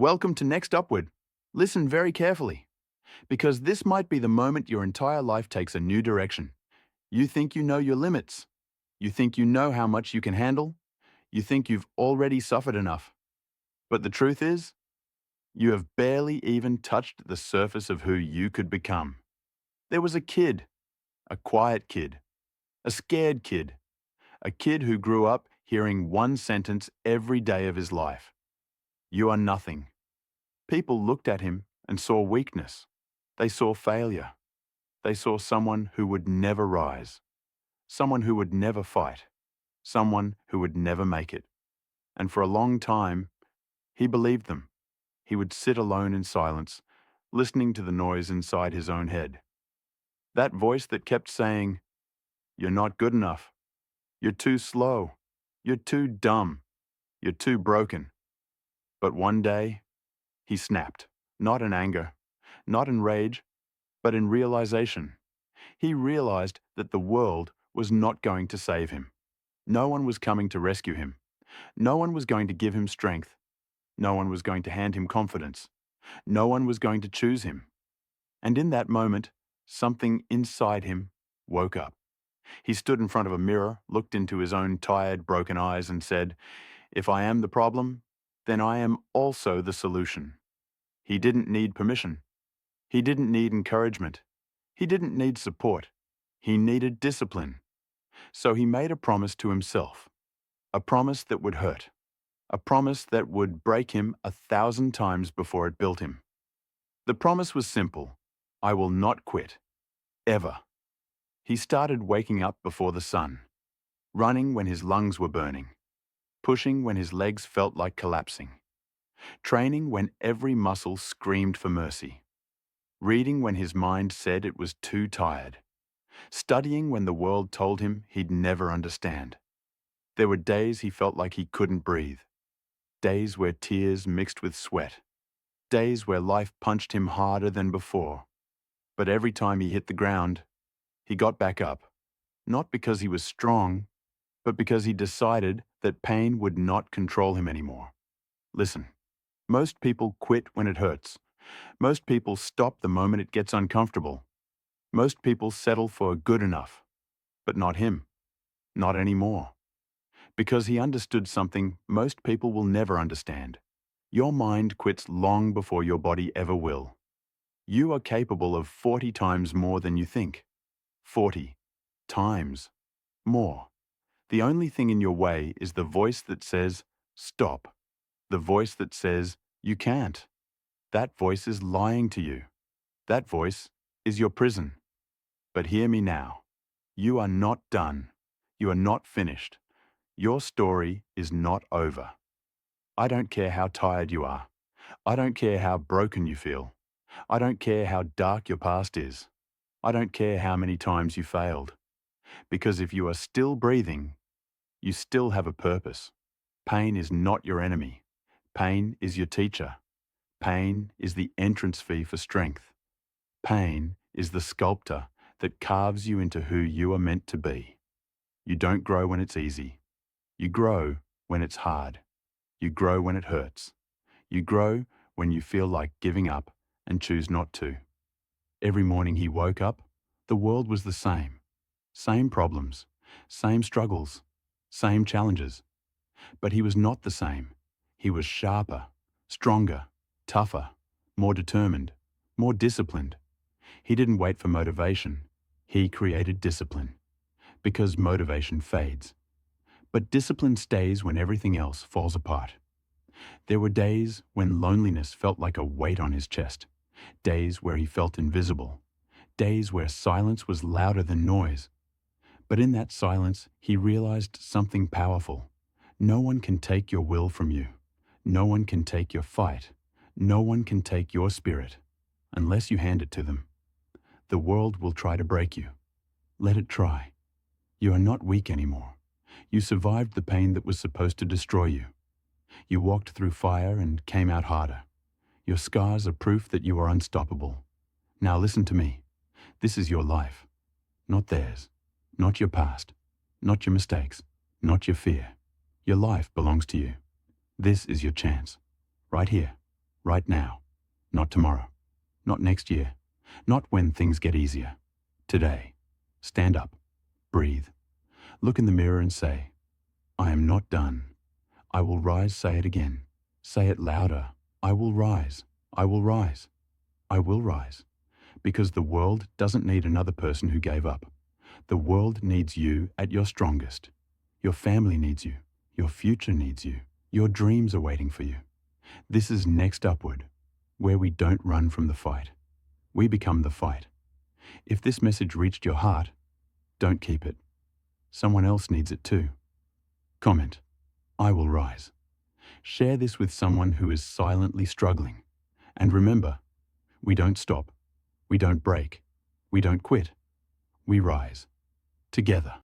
Welcome to Next Upward. Listen very carefully, because this might be the moment your entire life takes a new direction. You think you know your limits. You think you know how much you can handle. You think you've already suffered enough. But the truth is, you have barely even touched the surface of who you could become. There was a kid, a quiet kid, a scared kid, a kid who grew up hearing one sentence every day of his life. You are nothing. People looked at him and saw weakness. They saw failure. They saw someone who would never rise, someone who would never fight, someone who would never make it. And for a long time, he believed them. He would sit alone in silence, listening to the noise inside his own head. That voice that kept saying, "You're not good enough. You're too slow. You're too dumb. You're too broken." But one day, he snapped, not in anger, not in rage, but in realization. He realized that the world was not going to save him. No one was coming to rescue him. No one was going to give him strength. No one was going to hand him confidence. No one was going to choose him. And in that moment, something inside him woke up. He stood in front of a mirror, looked into his own tired, broken eyes and said, "If I am the problem, then I am also the solution." He didn't need permission. He didn't need encouragement. He didn't need support. He needed discipline. So he made a promise to himself, a promise that would hurt, a promise that would break him 1,000 times before it built him. The promise was simple: I will not quit, ever. He started waking up before the sun, running when his lungs were burning, pushing when his legs felt like collapsing, training when every muscle screamed for mercy, reading when his mind said it was too tired, studying when the world told him he'd never understand. There were days he felt like he couldn't breathe, days where tears mixed with sweat, days where life punched him harder than before. But every time he hit the ground, he got back up, not because he was strong, but because he decided that pain would not control him anymore. Listen, most people quit when it hurts. Most people stop the moment it gets uncomfortable. Most people settle for good enough, but not him, not anymore. Because he understood something most people will never understand. Your mind quits long before your body ever will. You are capable of 40 times more than you think. 40 times more. The only thing in your way is the voice that says, "Stop." The voice that says, "You can't." That voice is lying to you. That voice is your prison. But hear me now. You are not done. You are not finished. Your story is not over. I don't care how tired you are. I don't care how broken you feel. I don't care how dark your past is. I don't care how many times you failed. Because if you are still breathing, you still have a purpose. Pain is not your enemy. Pain is your teacher. Pain is the entrance fee for strength. Pain is the sculptor that carves you into who you are meant to be. You don't grow when it's easy. You grow when it's hard. You grow when it hurts. You grow when you feel like giving up and choose not to. Every morning he woke up, the world was the same. Same problems, same struggles, same challenges. But he was not the same. He was sharper, stronger, tougher, more determined, more disciplined. He didn't wait for motivation. He created discipline. Because motivation fades. But discipline stays when everything else falls apart. There were days when loneliness felt like a weight on his chest. Days where he felt invisible. Days where silence was louder than noise. But in that silence, he realized something powerful. No one can take your will from you. No one can take your fight. No one can take your spirit, unless you hand it to them. The world will try to break you. Let it try. You are not weak anymore. You survived the pain that was supposed to destroy you. You walked through fire and came out harder. Your scars are proof that you are unstoppable. Now listen to me. This is your life, not theirs, not your past, not your mistakes, not your fear. Your life belongs to you. This is your chance, right here, Right now. Not tomorrow. Not next year. Not when things get easier. Today. Stand up. Breathe. Look in the mirror and say, I am not done. I will rise. Say it again. Say it louder. I will rise. I will rise. I will rise. Because the world doesn't need another person who gave up. The world needs you at your strongest. Your family needs you. Your future needs you. Your dreams are waiting for you. This is Next Upward, where we don't run from the fight. We become the fight. If this message reached your heart, don't keep it. Someone else needs it too. Comment, I will rise. Share this with someone who is silently struggling. And remember, we don't stop. We don't break. We don't quit. We rise. Together.